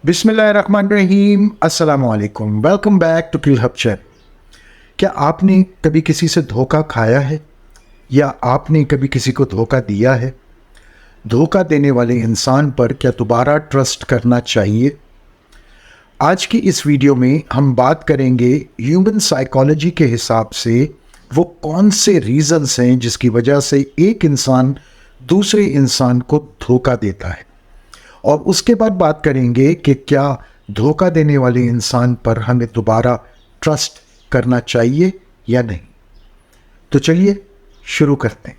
बिस्मिल्लाहिर्रहमानिर्रहीम, अस्सलाम वालेकुम। Welcome back to kill hub channel. क्या आपने कभी किसी से धोखा खाया है या आपने कभी किसी को धोखा दिया है? धोखा देने वाले इंसान पर क्या दोबारा ट्रस्ट करना चाहिए? आज की इस वीडियो में हम बात करेंगे ह्यूमन साइकोलॉजी के हिसाब से वो कौन से रीज़न्स हैं जिसकी वजह से एक इंसान दूसरे इंसान को धोखा देता है, और उसके बाद बात करेंगे कि क्या धोखा देने वाले इंसान पर हमें दोबारा ट्रस्ट करना चाहिए या नहीं। तो चलिए शुरू करते हैं।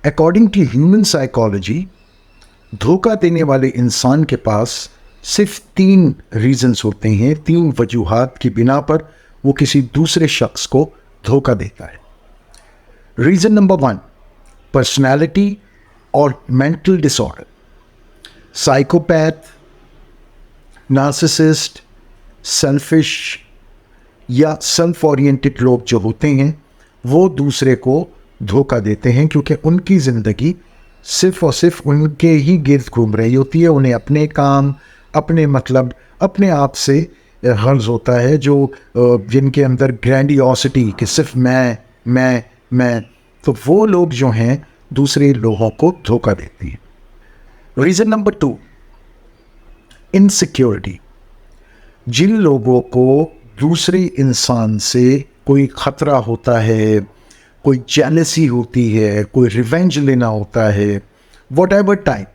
अकॉर्डिंग टू ह्यूमन साइकोलॉजी, धोखा देने वाले इंसान के पास सिर्फ 3 रीजंस होते हैं, 3 वजूहात की बिना पर वो किसी दूसरे शख्स को धोखा देता है। रीज़न नंबर 1, पर्सनैलिटी और mental disorder. Psychopath, narcissist, selfish या सेल्फ ओरिएंटेड लोग जो होते हैं वो दूसरे को धोखा देते हैं क्योंकि उनकी ज़िंदगी सिर्फ और सिर्फ उनके ही गिर्द घूम रही होती है। उन्हें अपने काम, अपने मतलब, अपने आप से गर्ज होता है, जो जिनके अंदर ग्रैंडियोसिटी कि सिर्फ मैं, तो वो लोग जो हैं दूसरे लोगों को धोखा देते हैं। Reason number 2, insecurity. जिन लोगों को दूसरे इंसान से कोई ख़तरा होता है, कोई जेलसी होती है, कोई रिवेंज लेना होता है, व्हाटएवर टाइप,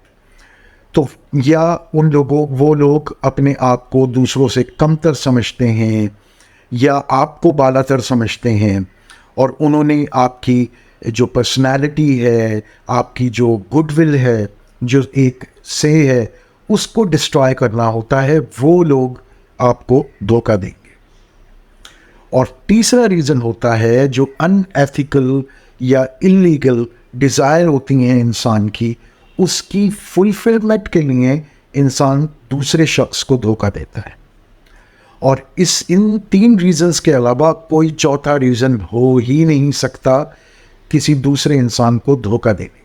तो या वो लोग अपने आप को दूसरों से कमतर समझते हैं या आपको बालातर समझते हैं, और उन्होंने आपकी जो पर्सनालिटी है, आपकी जो गुडविल है, जो एक से है, उसको डिस्ट्रॉय करना होता है, वो लोग आपको धोखा देंगे। और तीसरा रीज़न होता है जो अनएथिकल या इलीगल डिज़ायर होती हैं इंसान की, उसकी फुलफिलमेंट के लिए इंसान दूसरे शख्स को धोखा देता है। और इन 3 रीज़न्स के अलावा कोई चौथा रीज़न हो ही नहीं सकता किसी दूसरे इंसान को धोखा देने।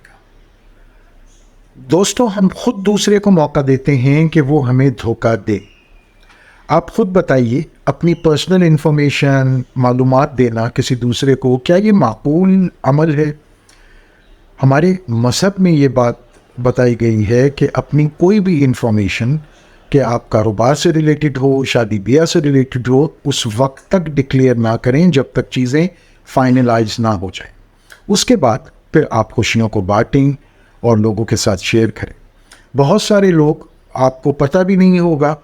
दोस्तों, हम खुद दूसरे को मौका देते हैं कि वो हमें धोखा दे। आप खुद बताइए, अपनी पर्सनल इंफॉर्मेशन, मालूमात देना किसी दूसरे को, क्या ये माकूल अमल है? हमारे मज़हब में ये बात बताई गई है कि अपनी कोई भी इंफॉर्मेशन, कि आप कारोबार से रिलेटेड हो, शादी ब्याह से रिलेटेड हो, उस वक्त तक डिक्लेयर ना करें जब तक चीज़ें फाइनलाइज ना हो जाए। उसके बाद फिर आप खुशियों को बांटें और लोगों के साथ शेयर करें। बहुत सारे लोग, आपको पता भी नहीं होगा,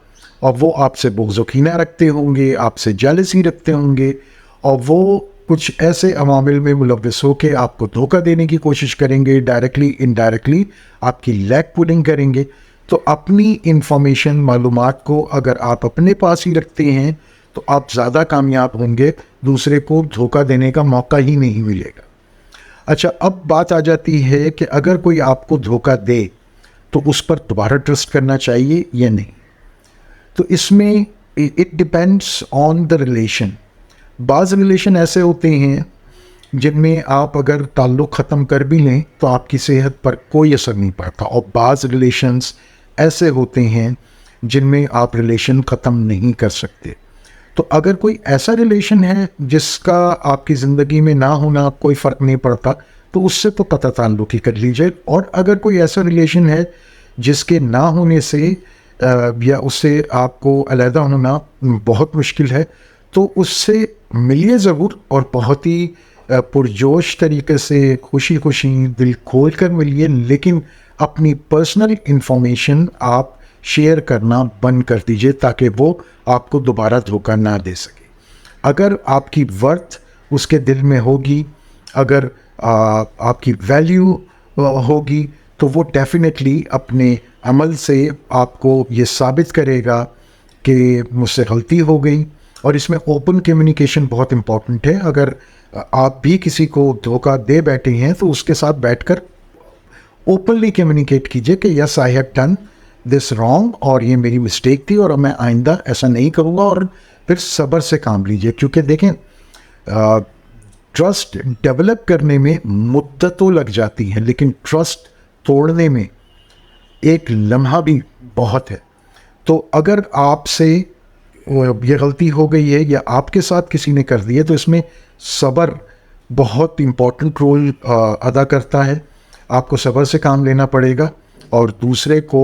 और वो आपसे बुग़्ज़-ओ-कीना रखते होंगे, आपसे जेलसी रखते होंगे, और वो कुछ ऐसे अवामिल में मुलव्वस हो के आपको धोखा देने की कोशिश करेंगे, डायरेक्टली इनडायरेक्टली आपकी लेग पुलिंग करेंगे। तो अपनी इंफॉर्मेशन, मालूमात को अगर आप अपने पास ही रखते हैं तो आप ज़्यादा कामयाब होंगे, दूसरे को धोखा देने का मौका ही नहीं मिलेगा। अच्छा, अब बात आ जाती है कि अगर कोई आपको धोखा दे तो उस पर दोबारा ट्रस्ट करना चाहिए या नहीं। तो इसमें it depends on the relation. बाज़ रिलेशन ऐसे होते हैं जिनमें आप अगर ताल्लुक़ ख़त्म कर भी लें तो आपकी सेहत पर कोई असर नहीं पड़ता, और बाज़ रिलेशंस ऐसे होते हैं जिनमें आप रिलेशन ख़त्म नहीं कर सकते। तो अगर कोई ऐसा रिलेशन है जिसका आपकी ज़िंदगी में ना होना कोई फ़र्क नहीं पड़ता, तो उससे तो कतई ताल्लुक़ ही कर लीजिए। और अगर कोई ऐसा रिलेशन है जिसके ना होने से या उससे आपको अलहदा होना बहुत मुश्किल है, तो उससे मिलिए ज़रूर, और बहुत ही पुरजोश तरीके से, खुशी खुशी, दिल खोल कर मिलिए, लेकिन अपनी पर्सनल इंफॉर्मेशन आप शेयर करना बंद कर दीजिए ताकि वो आपको दोबारा धोखा ना दे सके। अगर आपकी वर्थ उसके दिल में होगी, अगर आपकी वैल्यू होगी, तो वो डेफिनेटली अपने अमल से आपको ये साबित करेगा कि मुझसे गलती हो गई। और इसमें ओपन कम्युनिकेशन बहुत इम्पॉर्टेंट है। अगर आप भी किसी को धोखा दे बैठे हैं तो उसके साथ बैठकर ओपनली कम्युनिकेट कीजिए कि yes I have done this wrong और ये मेरी मिस्टेक थी और मैं आइंदा ऐसा नहीं करूँगा, और फिर सब्र से काम लीजिए। क्योंकि देखें, ट्रस्ट डेवलप करने में मुद्दतों लग जाती हैं, लेकिन ट्रस्ट तोड़ने में एक लम्हा भी बहुत है। तो अगर आपसे ये गलती हो गई है या आपके साथ किसी ने कर दी है, तो इसमें सब्र बहुत इम्पोर्टेंट रोल अदा करता है। आपको सब्र से काम लेना पड़ेगा और दूसरे को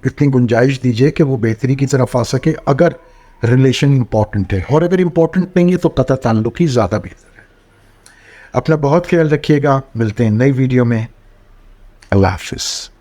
इतनी गुंजाइश दीजिए कि वो बेहतरी की तरफ आ सके, अगर रिलेशन इम्पॉर्टेंट है। और अगर इम्पॉर्टेंट नहीं है तो कतई ताल्लुक ही ज़्यादा बेहतर है। अपना बहुत ख्याल रखिएगा, मिलते हैं नई वीडियो में। अल्लाह हाफिज़।